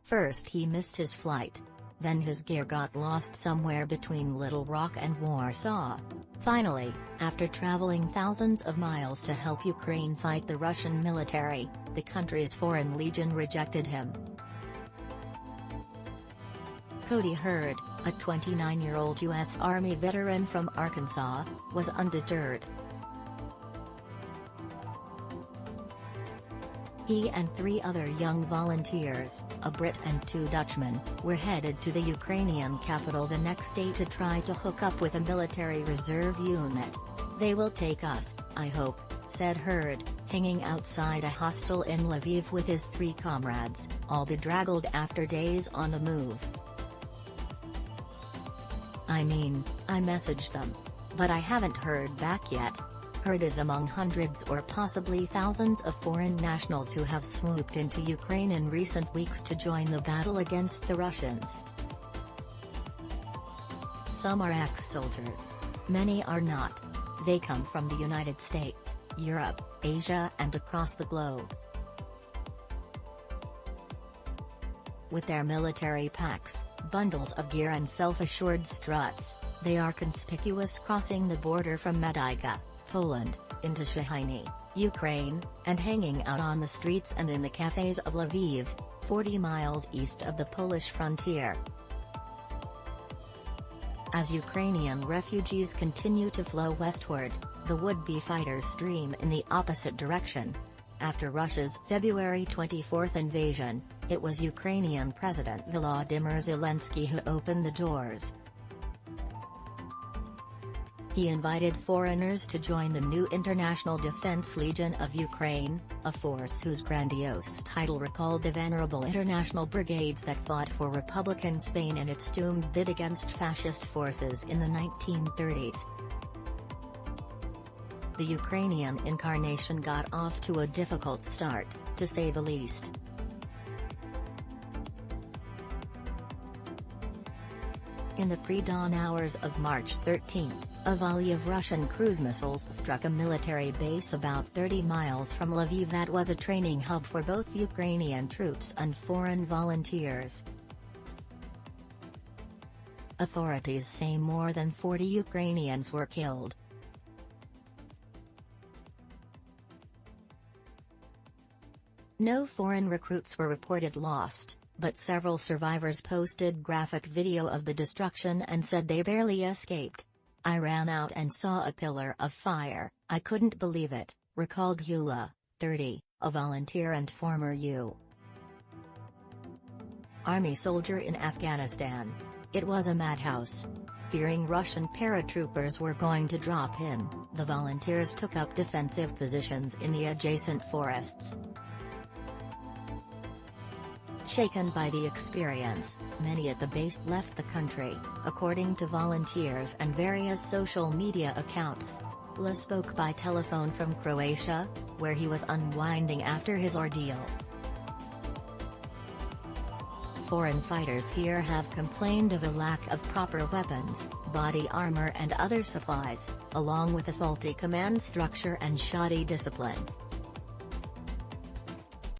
First he missed his flight. Then his gear got lost somewhere between Little Rock and Warsaw. Finally, after traveling thousands of miles to help Ukraine fight the Russian military, the country's Foreign Legion rejected him. Cody Hurd, a 29-year-old U.S. Army veteran from Arkansas, was undeterred. He and 3 other young volunteers, a Brit and 2 Dutchmen, were headed to the Ukrainian capital the next day to try to hook up with a military reserve unit. "They will take us, I hope," said Hurd, hanging outside a hostel in Lviv with his 3 comrades, all bedraggled after days on the move. "I mean, I messaged them. But I haven't heard back yet." Hurd is among hundreds or possibly thousands of foreign nationals who have swooped into Ukraine in recent weeks to join the battle against the Russians. Some are ex-soldiers. Many are not. They come from the United States, Europe, Asia and across the globe. With their military packs, bundles of gear and self-assured struts, they are conspicuous crossing the border from Medyka, Poland, into Shahiny, Ukraine, and hanging out on the streets and in the cafes of Lviv, 40 miles east of the Polish frontier. As Ukrainian refugees continue to flow westward, the would-be fighters stream in the opposite direction. After Russia's February 24 invasion, it was Ukrainian President Volodymyr Zelensky who opened the doors. He invited foreigners to join the new International Defense Legion of Ukraine, a force whose grandiose title recalled the venerable international brigades that fought for Republican Spain in its doomed bid against fascist forces in the 1930s. The Ukrainian incarnation got off to a difficult start, to say the least. In the pre-dawn hours of March 13, a volley of Russian cruise missiles struck a military base about 30 miles from Lviv that was a training hub for both Ukrainian troops and foreign volunteers. Authorities say more than 40 Ukrainians were killed. No foreign recruits were reported lost, but several survivors posted graphic video of the destruction and said they barely escaped. "I ran out and saw a pillar of fire, I couldn't believe it," recalled Hula, 30, a volunteer and former Army soldier in Afghanistan. "It was a madhouse. Fearing Russian paratroopers were going to drop in, the volunteers took up defensive positions in the adjacent forests." Shaken by the experience, many at the base left the country, according to volunteers and various social media accounts. La spoke by telephone from Croatia, where he was unwinding after his ordeal. Foreign fighters here have complained of a lack of proper weapons, body armor and other supplies, along with a faulty command structure and shoddy discipline.